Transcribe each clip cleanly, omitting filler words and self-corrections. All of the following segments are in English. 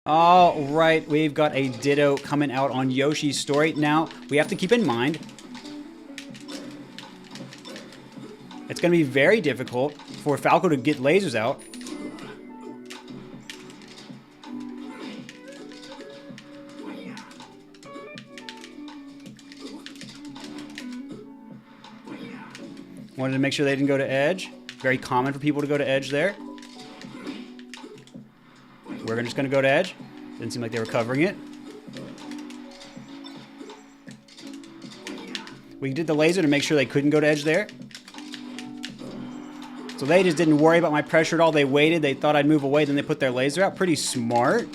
All right, we've got a Ditto coming out on Yoshi's story. Now, we have to keep in mind, it's going to be very difficult for Falco to get lasers out. Wanted to make sure they didn't go to edge. Very common for people to go to edge there. We're just going to go to edge. Didn't seem like they were covering it. We did the laser to make sure they couldn't go to edge there. So they just didn't worry about my pressure at all. They waited. They thought I'd move away. Then they put their laser out. Pretty smart.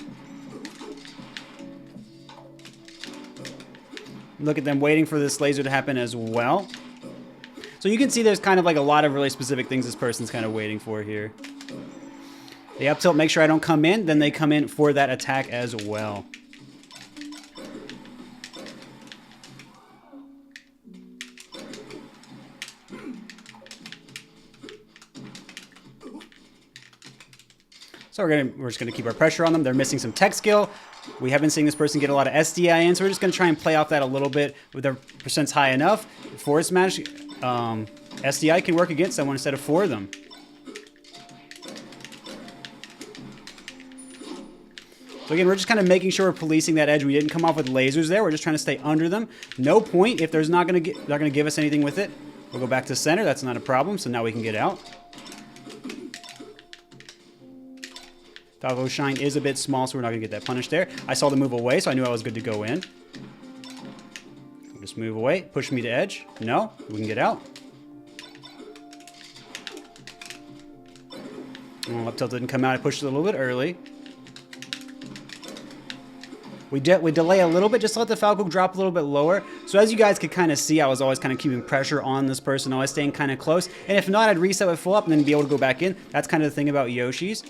Look at them waiting for this laser to happen as well. So you can see there's kind of like a lot of really specific things this person's kind of waiting for here. They up tilt, make sure I don't come in, then they come in for that attack as well. So we're just gonna keep our pressure on them. They're missing some tech skill. We have been seeing this person get a lot of SDI in, so we're just gonna try and play off that a little bit with their percents high enough. Forward smash, SDI can work against someone instead of for them. So again, we're just kind of making sure we're policing that edge. We didn't come off with lasers there. We're just trying to stay under them. No point if there's not going to give us anything with it. We'll go back to center. That's not a problem. So now we can get out. Falco Shine is a bit small, so we're not going to get that punish there. I saw the move away, so I knew I was good to go in. Just move away. Push me to edge. No, we can get out. Well, up tilt didn't come out. I pushed it a little bit early. We delay a little bit just to let the Falco drop a little bit lower. So as you guys could kind of see, I was always kind of keeping pressure on this person, always staying kind of close. And if not, I'd reset with full up and then be able to go back in. That's kind of the thing about Yoshi's.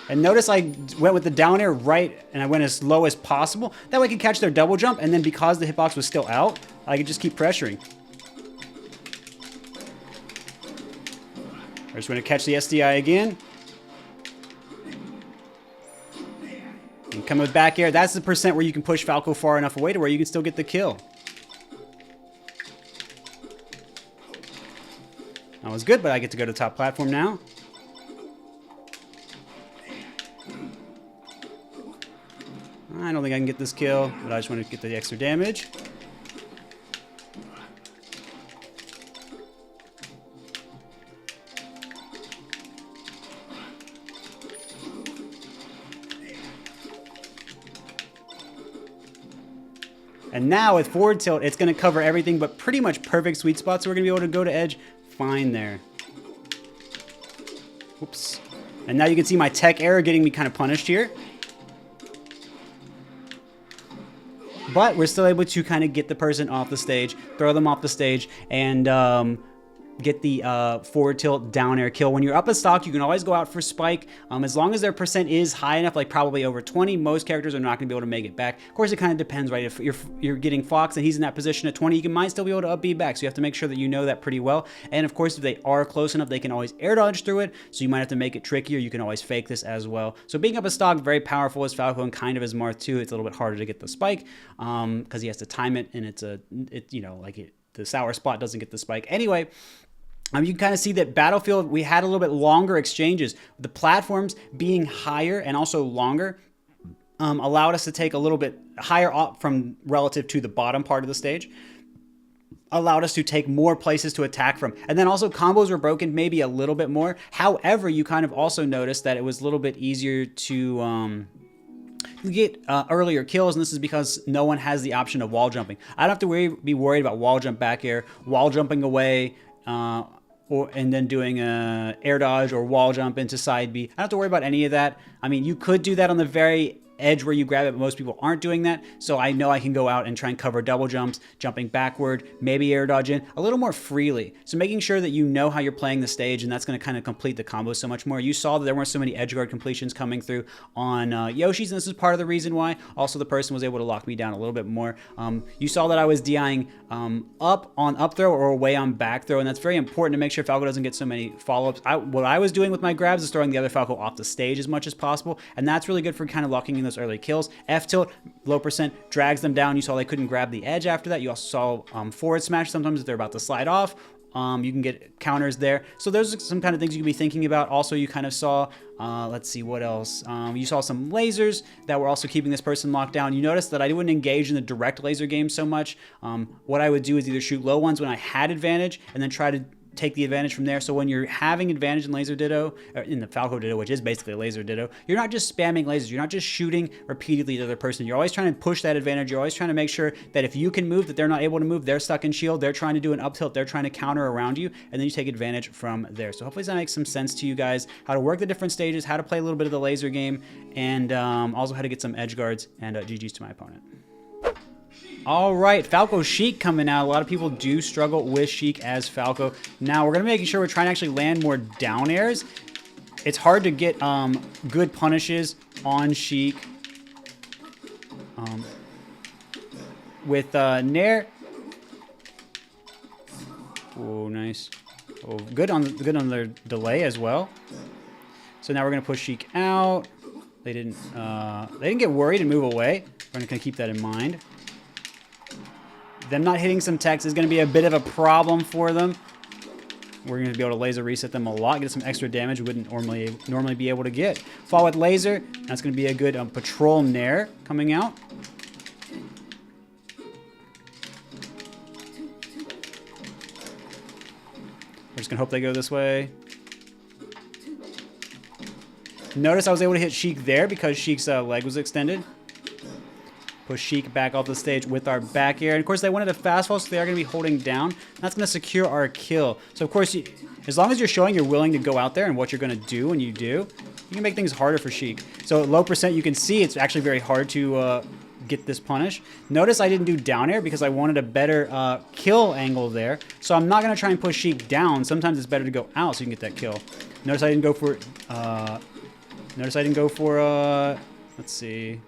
And notice I went with the down air right, and I went as low as possible. That way I could catch their double jump, and then because the hitbox was still out, I could just keep pressuring. I just want to catch the SDI again. And come with back air. That's the percent where you can push Falco far enough away to where you can still get the kill. That was good, but I get to go to the top platform now. I don't think I can get this kill, but I just want to get the extra damage. And now with forward tilt, it's going to cover everything but pretty much perfect sweet spots. So we're going to be able to go to edge fine there. Oops. And now you can see my tech error getting me kind of punished here. But we're still able to kind of get the person off the stage, throw them off the stage, and get the forward tilt down air kill. When you're up a stock, you can always go out for spike. As long as their percent is high enough, like probably over 20, most characters are not going to be able to make it back. Of course, it kind of depends, right? If you're getting Fox and he's in that position at 20, you might still be able to up B back. So you have to make sure that you know that pretty well. And of course, if they are close enough, they can always air dodge through it. So you might have to make it trickier. You can always fake this as well. So being up a stock, very powerful as Falco and kind of as Marth too. It's a little bit harder to get the spike because he has to time it, and the sour spot doesn't get the spike anyway. You can kind of see that Battlefield, we had a little bit longer exchanges. The platforms being higher and also longer allowed us to take a little bit higher up from relative to the bottom part of the stage. Allowed us to take more places to attack from. And then also combos were broken maybe a little bit more. However, you kind of also noticed that it was a little bit easier to get earlier kills, and this is because no one has the option of wall jumping. I don't have to be worried about wall jump back air, wall jumping away, and then doing a air dodge or wall jump into side B. I don't have to worry about any of that. I mean, you could do that on the very edge where you grab it, but most people aren't doing that. So I know I can go out and try and cover double jumps, jumping backward, maybe air dodge in a little more freely. So making sure that you know how you're playing the stage, and that's going to kind of complete the combo so much more. You saw that there weren't so many edge guard completions coming through on Yoshi's, and this is part of the reason why. Also, the person was able to lock me down a little bit more. You saw that I was DIing up on up throw or away on back throw, and that's very important to make sure Falco doesn't get so many follow-ups. What I was doing with my grabs is throwing the other Falco off the stage as much as possible, and that's really good for kind of locking in those early kills. F tilt, low percent, drags them down. You saw they couldn't grab the edge after that. You also saw forward smash sometimes if they're about to slide off. You can get counters there. So those are some kind of things you can be thinking about. Also, you kind of saw, let's see, what else? You saw some lasers that were also keeping this person locked down. You noticed that I wouldn't engage in the direct laser game so much. What I would do is either shoot low ones when I had advantage and then try to take the advantage from there. So when you're having advantage in laser ditto, or in the Falco ditto, which is basically a laser ditto, you're not just spamming lasers. You're not just shooting repeatedly the other person. You're always trying to push that advantage. You're always trying to make sure that if you can move, that they're not able to move. They're stuck in shield. They're trying to do an up tilt. They're trying to counter around you, and then you take advantage from there. So hopefully that makes some sense to you guys, how to work the different stages, how to play a little bit of the laser game, and also how to get some edge guards, and GG's to my opponent. All right, Falco Sheik coming out. A lot of people do struggle with Sheik as Falco. Now, we're going to be making sure we're trying to actually land more down airs. It's hard to get good punishes on Sheik. With Nair. Oh, nice. Oh, good on their delay as well. So now we're going to push Sheik out. They didn't get worried and move away. We're going to keep that in mind. Them not hitting some techs is going to be a bit of a problem for them. We're going to be able to laser reset them a lot, get some extra damage we wouldn't normally be able to get. Fall with laser, that's going to be a good patrol nair coming out. We're just going to hope they go this way. Notice I was able to hit Sheik there because Sheik's leg was extended. Push Sheik back off the stage with our back air. And of course, they wanted a fast fall, so they are going to be holding down. That's going to secure our kill. So of course, as long as you're showing you're willing to go out there and what you're going to do, and you do, you can make things harder for Sheik. So at low percent, you can see it's actually very hard to get this punish. Notice I didn't do down air because I wanted a better kill angle there. So I'm not going to try and push Sheik down. Sometimes it's better to go out so you can get that kill. Notice I didn't go for, let's see,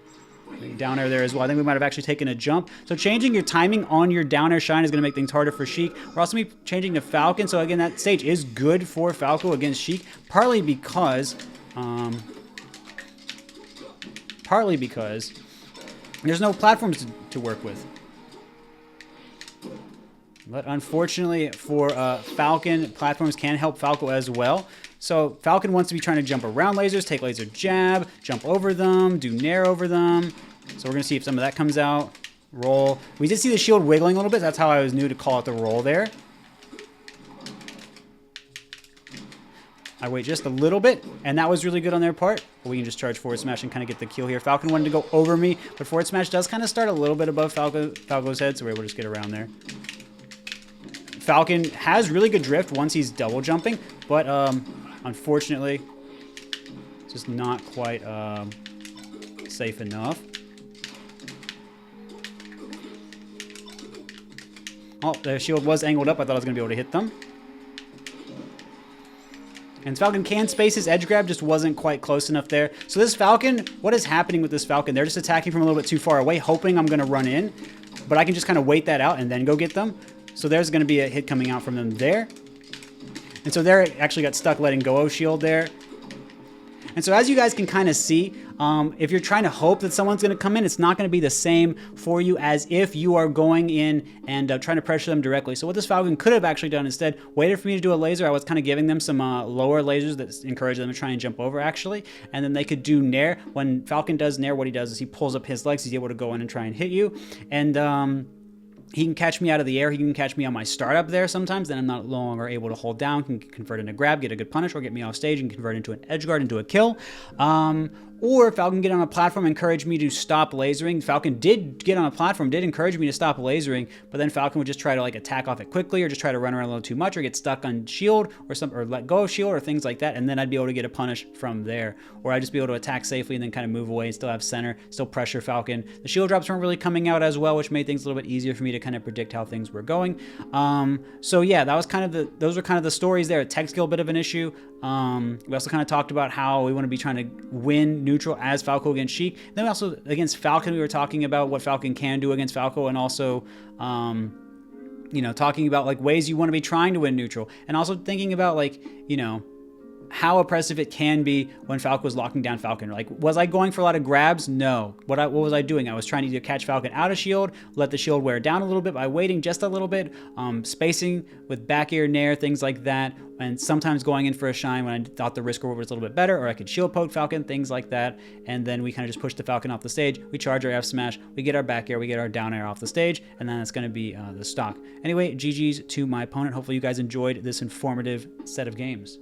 down air there as well. I think we might have actually taken a jump. So changing your timing on your down air shine is going to make things harder for Sheik. We're also going to be changing to Falcon. So again, that stage is good for Falco against Sheik, partly because there's no platforms to work with. But unfortunately for Falcon, platforms can help Falco as well. So Falcon wants to be trying to jump around lasers, take laser jab, jump over them, do nair over them. So we're going to see if some of that comes out. Roll. We did see the shield wiggling a little bit. That's how I was new to call out the roll there. I wait just a little bit, and that was really good on their part. But we can just charge forward smash and kind of get the kill here. Falcon wanted to go over me, but forward smash does kind of start a little bit above Falco's head, so we're able to just get around there. Falcon has really good drift once he's double jumping, but unfortunately, it's just not quite safe enough. Oh, the shield was angled up. I thought I was going to be able to hit them. And Falcon can space his edge grab, just wasn't quite close enough there. So this Falcon, what is happening with this Falcon? They're just attacking from a little bit too far away, hoping I'm going to run in. But I can just kind of wait that out and then go get them. So there's going to be a hit coming out from them there. And so there actually got stuck letting go of shield there. And so as you guys can kind of see, if you're trying to hope that someone's going to come in, it's not going to be the same for you as if you are going in and trying to pressure them directly. So what this Falcon could have actually done instead, waited for me to do a laser. I was kind of giving them some lower lasers that encourage them to try and jump over actually. And then they could do nair. When Falcon does nair, what he does is he pulls up his legs. He's able to go in and try and hit you. And he can catch me out of the air. He can catch me on my startup there sometimes. Then I'm not no longer able to hold down. Can convert into grab, get a good punish, or get me off stage and convert into an edge guard, into a kill. Or Falcon get on a platform, encourage me to stop lasering. Falcon did get on a platform, did encourage me to stop lasering, but then Falcon would just try to like attack off it quickly, or just try to run around a little too much, or get stuck on shield, or let go of shield, or things like that, and then I'd be able to get a punish from there. Or I'd just be able to attack safely and then kind of move away and still have center, still pressure Falcon. The shield drops weren't really coming out as well, which made things a little bit easier for me to kind of predict how things were going. So yeah, that was kind of those were kind of the stories there. Tech skill, a bit of an issue. We also kind of talked about how we want to be trying to win neutral as Falco against Sheik. Then we also, against Falcon, we were talking about what Falcon can do against Falco, and also, you know, talking about like ways you want to be trying to win neutral, and also thinking about like, you know, how oppressive it can be when Falco is locking down Falcon. Like, was I going for a lot of grabs? No. What was I doing? I was trying to either catch Falcon out of shield, let the shield wear down a little bit by waiting just a little bit, spacing with back air, nair, things like that, and sometimes going in for a shine when I thought the risk reward was a little bit better, or I could shield poke Falcon, things like that. And then we kind of just push the Falcon off the stage, we charge our F smash, we get our back air, we get our down air off the stage, and then it's going to be the stock. Anyway, GG's to my opponent. Hopefully you guys enjoyed this informative set of games.